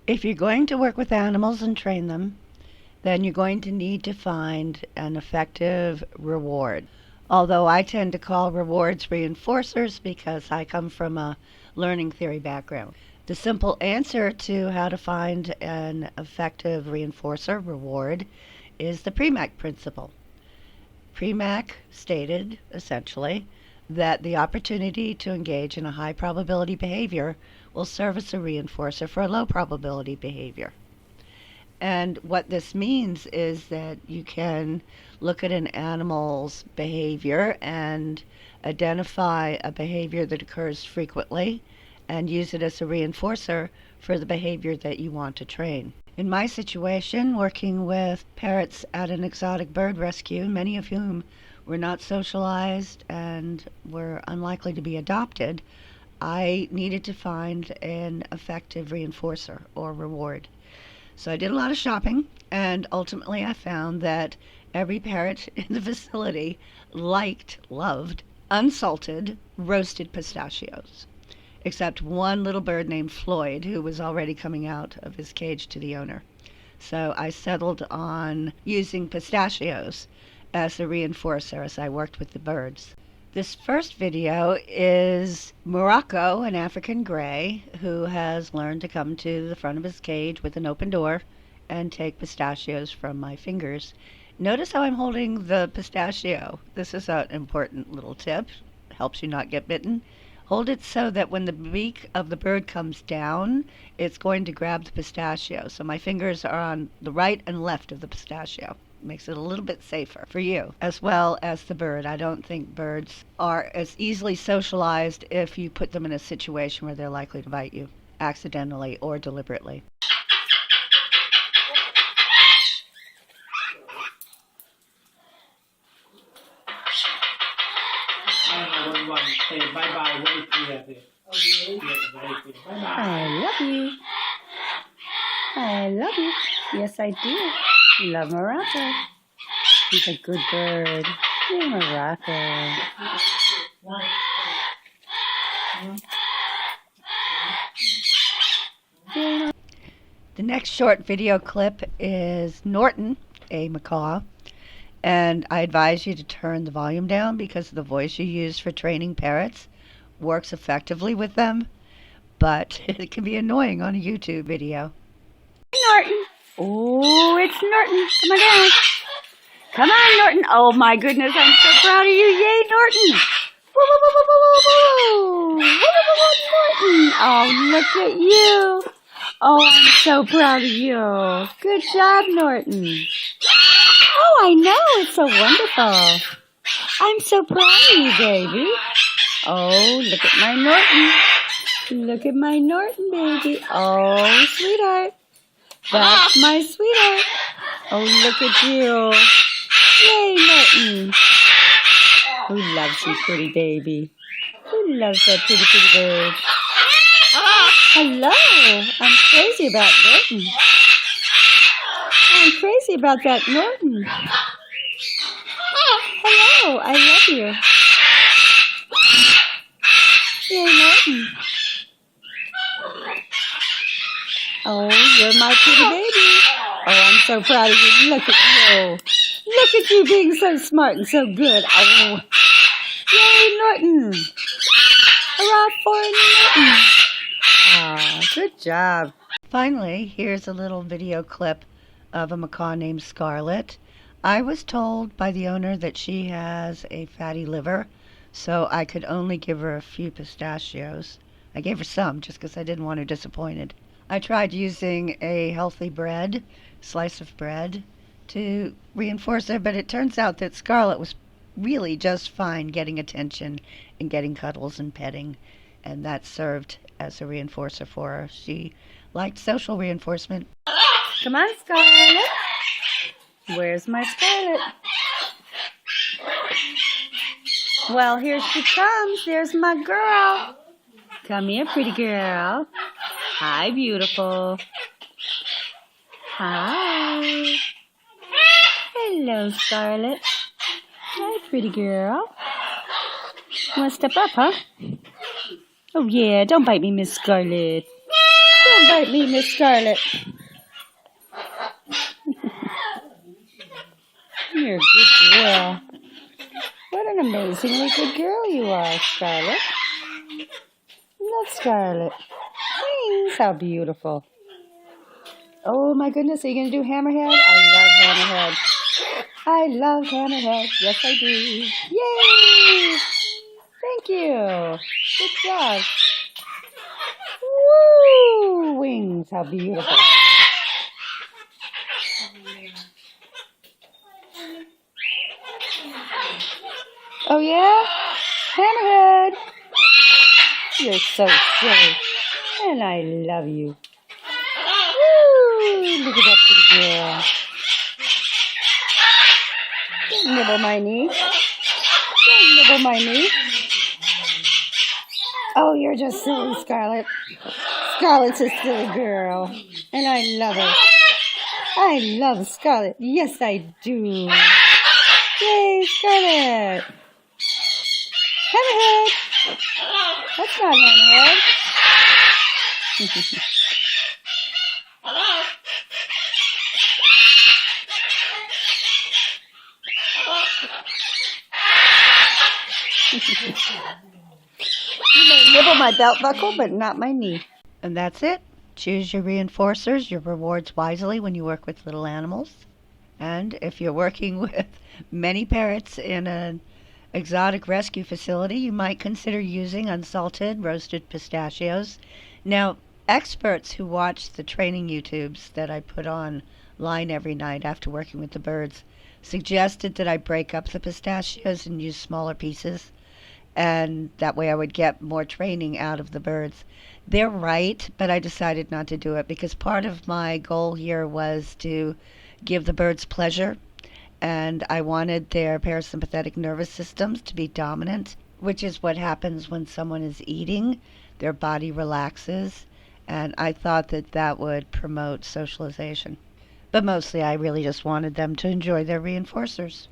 If you're going to work with animals and train them, then you're going to need to find an effective reward. Although I tend to call rewards reinforcers because I come from a learning theory background. The simple answer to how to find an effective reinforcer reward is the Premack principle. Premack stated, essentially, that the opportunity to engage in a high probability behavior will serve as a reinforcer for a low probability behavior. And what this means is that you can look at an animal's behavior and identify a behavior that occurs frequently and use it as a reinforcer for the behavior that you want to train. In my situation, working with parrots at an exotic bird rescue, many of whom were not socialized and were unlikely to be adopted, I needed to find an effective reinforcer or reward. So I did a lot of shopping, and ultimately I found that every parrot in the facility loved unsalted roasted pistachios, except one little bird named Floyd, who was already coming out of his cage to the owner. So I settled on using pistachios as a reinforcer as I worked with the birds. This first video is Morocco, an African gray, who has learned to come to the front of his cage with an open door and take pistachios from my fingers. Notice how I'm holding the pistachio. This is an important little tip. Helps you not get bitten. Hold it so that when the beak of the bird comes down, it's going to grab the pistachio. So my fingers are on the right and left of the pistachio. Makes it a little bit safer for you as well as the bird. I don't think birds are as easily socialized if you put them in a situation where they're likely to bite you, accidentally or deliberately. I love you. I love you. Yes, I do. Love Morocco. He's a good bird. You're Morocco. The next short video clip is Norton, a macaw, and I advise you to turn the volume down because the voice you use for training parrots works effectively with them, but it can be annoying on a YouTube video. Norton. Oh, it's Norton. Come on down. Come on, Norton. Oh, my goodness. I'm so proud of you. Yay, Norton. Woo, woo, woo, woo, woo, woo. Woo, woo, woo, woo, Norton. Oh, look at you. Oh, I'm so proud of you. Good job, Norton. Oh, I know. It's so wonderful. I'm so proud of you, baby. Oh, look at my Norton. Look at my Norton, baby. Oh, sweetheart. That's my sweetheart. Oh, look at you. Yay, Norton. Who loves you, pretty baby? Who loves that pretty, pretty bird? Hello. I'm crazy about Norton. I'm crazy about that Norton. Hello. I love you. Yay, Norton. Oh, you're my pretty baby. Oh, I'm so proud of you. Look at you. Look at you being so smart and so good. Oh, yay, Norton. Hurrah for Norton. Ah, good job. Finally, here's a little video clip of a macaw named Scarlet. I was told by the owner that she has a fatty liver, so I could only give her a few pistachios. I gave her some just because I didn't want her disappointed. I tried using a healthy slice of bread, to reinforce her, but it turns out that Scarlet was really just fine getting attention and getting cuddles and petting, and that served as a reinforcer for her. She liked social reinforcement. Come on, Scarlet. Where's my Scarlet? Well, here she comes. There's my girl. Come here, pretty girl. Hi, beautiful. Hi. Hello, Scarlet. Hi, pretty girl. Want to step up, huh? Oh, yeah. Don't bite me, Miss Scarlet. Don't bite me, Miss Scarlet. You're a good girl. What an amazingly good girl you are, Scarlet. Look, Scarlet. Wings, how beautiful. Oh my goodness, are you going to do Hammerhead? I love Hammerhead. Yes, I do. Yay! Thank you. Good job. Woo! Wings, how beautiful. Oh yeah? Hammerhead! You're so silly. And I love you. Woo! Look at that pretty girl. Don't nibble my knee. Don't nibble my knee. Oh, you're just silly, Scarlet. Scarlet's a silly girl. And I love her. I love Scarlet. Yes, I do. Yay, Scarlet. Hammerhead. That's not Hammerhead. You may nibble my belt buckle, but not my knee. And that's it. Choose your reinforcers, your rewards wisely when you work with little animals. And if you're working with many parrots in an exotic rescue facility, you might consider using unsalted roasted pistachios. Now, experts who watch the training YouTubes that I put online every night after working with the birds suggested that I break up the pistachios and use smaller pieces, and that way I would get more training out of the birds. They're right, but I decided not to do it because part of my goal here was to give the birds pleasure, and I wanted their parasympathetic nervous systems to be dominant, which is what happens when someone is eating. Their body relaxes, and I thought that that would promote socialization. But mostly I really just wanted them to enjoy their reinforcers.